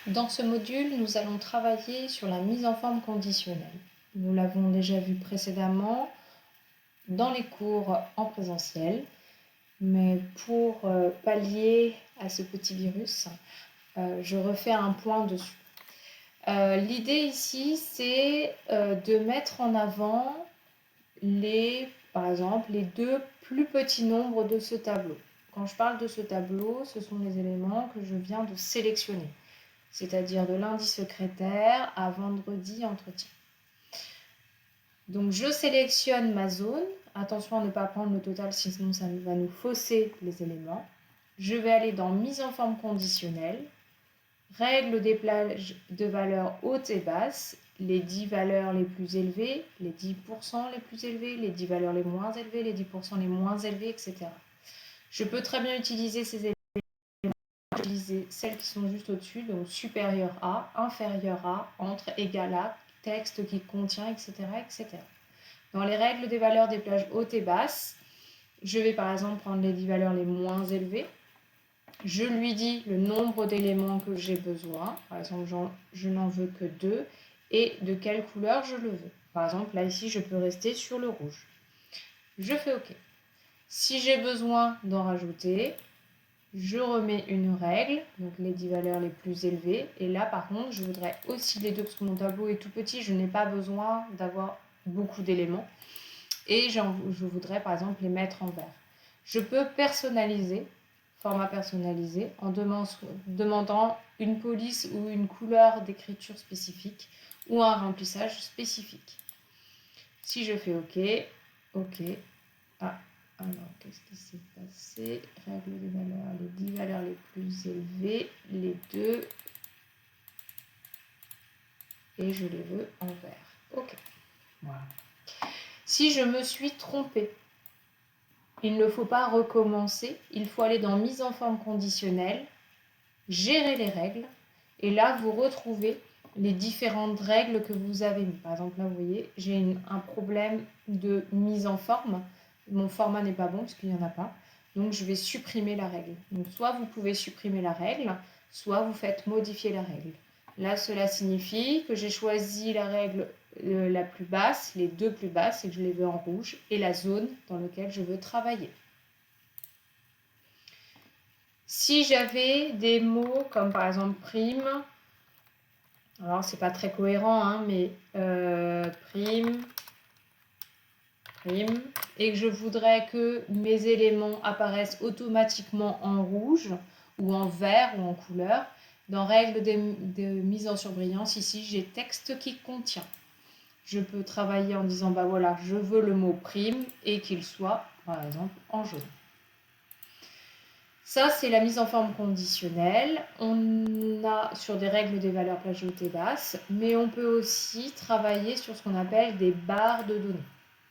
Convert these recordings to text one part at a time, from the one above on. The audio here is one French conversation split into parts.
Dans ce module, nous allons travailler sur la mise en forme conditionnelle. Nous l'avons déjà vu précédemment dans les cours en présentiel, mais pour pallier à ce petit virus, je refais un point dessus. L'idée ici, c'est de mettre en avant par exemple, les deux plus petits nombres de ce tableau. Quand je parle de ce tableau, ce sont les éléments que je viens de sélectionner, c'est-à-dire de lundi secrétaire à vendredi entretien. Donc je sélectionne ma zone. Attention à ne pas prendre le total, sinon ça va nous fausser les éléments. Je vais aller dans mise en forme conditionnelle, règle des plages de valeurs hautes et basses, les 10 valeurs les plus élevées, les 10% les plus élevés, les 10 valeurs les moins élevées, les 10% les moins élevés, etc. Je peux très bien utiliser ces éléments, utiliser celles qui sont juste au-dessus, donc supérieur à, inférieur à, entre, égal à, texte qui contient, etc., etc. Dans les règles des valeurs des plages hautes et basses, je vais par exemple prendre les 10 valeurs les moins élevées. Je lui dis le nombre d'éléments que j'ai besoin. Par exemple, je n'en veux que 2. Et de quelle couleur je le veux. Par exemple, là, ici, je peux rester sur le rouge. Je fais OK. Si j'ai besoin d'en rajouter, je remets une règle, donc les 10 valeurs les plus élevées. Et là, par contre, je voudrais aussi les deux, parce que mon tableau est tout petit, je n'ai pas besoin d'avoir beaucoup d'éléments. Et je voudrais, par exemple, les mettre en vert. Je peux personnaliser, format personnalisé, en demandant une police ou une couleur d'écriture spécifique ou un remplissage spécifique. Si je fais OK, OK. Ah, alors, qu'est-ce qui s'est passé? Règle des valeurs, les 10 valeurs les plus élevées, les deux, et je les veux en vert. OK. Voilà. Si je me suis trompée, il ne faut pas recommencer, il faut aller dans mise en forme conditionnelle, gérer les règles, et là vous retrouvez les différentes règles que vous avez mis. Par exemple, là vous voyez, j'ai un problème de mise en forme, mon format n'est pas bon parce qu'il n'y en a pas, donc je vais supprimer la règle. Donc soit vous pouvez supprimer la règle, soit vous faites modifier la règle. Là, cela signifie que j'ai choisi la règle la plus basse, les deux plus basses, et que je les veux en rouge, et la zone dans laquelle je veux travailler. Si j'avais des mots comme par exemple prime, alors c'est pas très cohérent, hein, mais prime, et que je voudrais que mes éléments apparaissent automatiquement en rouge ou en vert ou en couleur, dans règle de mise en surbrillance, ici j'ai texte qui contient. Je peux travailler en disant, bah voilà, je veux le mot prime et qu'il soit, par exemple, en jaune. Ça, c'est la mise en forme conditionnelle. On a sur des règles des valeurs plages hautes et basses, mais on peut aussi travailler sur ce qu'on appelle des barres de données.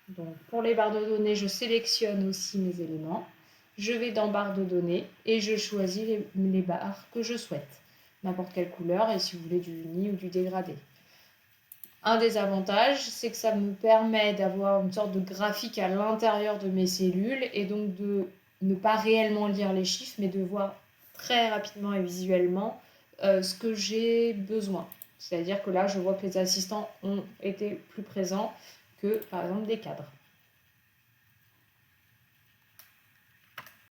Donc, pour les barres de données, je sélectionne aussi mes éléments. Je vais dans barres de données et je choisis les barres que je souhaite. N'importe quelle couleur, et si vous voulez du uni ou du dégradé. Un des avantages, c'est que ça me permet d'avoir une sorte de graphique à l'intérieur de mes cellules et donc de ne pas réellement lire les chiffres, mais de voir très rapidement et visuellement ce que j'ai besoin. C'est-à-dire que là, je vois que les assistants ont été plus présents que, par exemple, des cadres.